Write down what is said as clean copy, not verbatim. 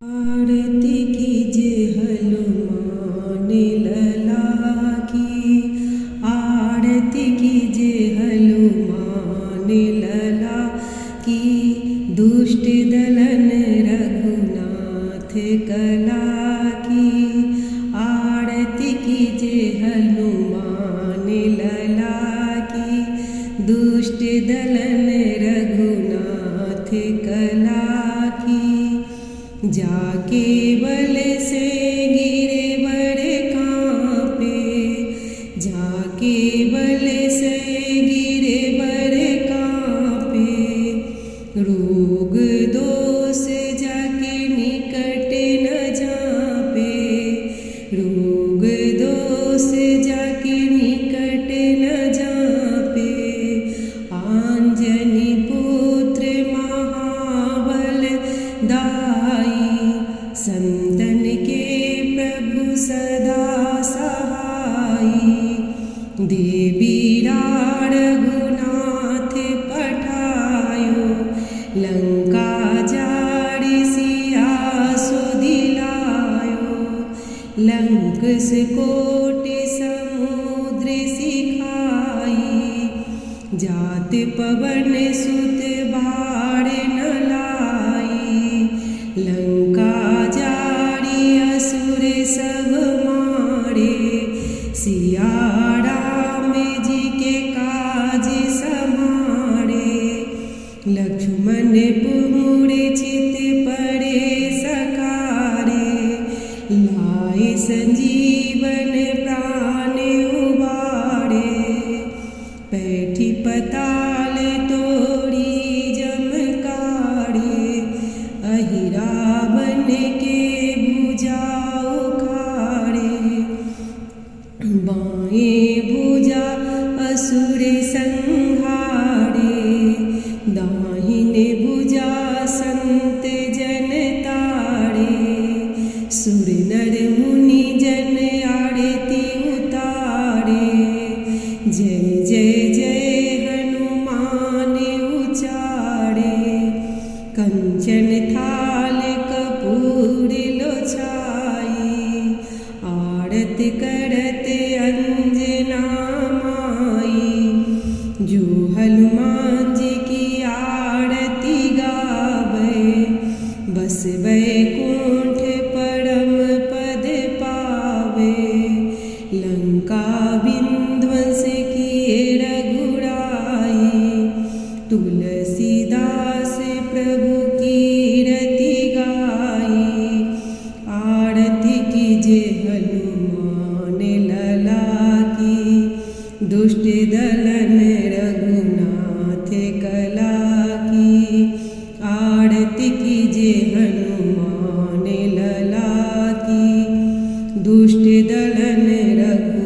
आरती कीजिए हनुमान लला की, आरती कीजिए हनुमान लला की। दुष्ट दलन रघुनाथ कला की, आरती कीजिए हनुमान लला की। दुष्ट दलन रघुनाथ कला की। जाके बल से गिरे बड़े कांपे, जाके बल से गिरे बड़े कांपे। रोग दोष जाके निकट न जापे, रोग दोष जाके निकट न जापे। आंजनी पुत्र महाबल दाई, संतन के प्रभु सदा सहाई। देवी रघुनाथ पठायो, लंका जारि सिया सुदिलायो। लंक से कोटि समुद्र सिखाई, जात पवन सुत बाढ़ न लाई। लंका जारि असुर सब मारे, सिया राम जी के काज समारे। लक्ष्मण मूर्छित पड़े सकारे, लाए संजीवन प्राण उबारे। पैठी पताल तोड़ी जमकारे, अहि रावण के भुजा उखाड़े। बाएं भुजा असुर संहारे, दाहिने भुजा संत जन तारे। सुर नर मुनि जन आरती उतारे, जय जय जय हनुमान उचारे। कंचन थाल कपूर लो छाई, आरत करत अंजना माई। जो हनुमान जी की आरती गावे, बस वैकुंठ परम पद पावे। लंका विध्वंस किए रघुराई, तुलसीदास प्रभु कीरति गाई। आरती कीजिए हनुमान लला की, दुष्ट दलन रघुनाथ कला की। आरती कीजिए हनुमान लला की, दुष्ट दलन रघु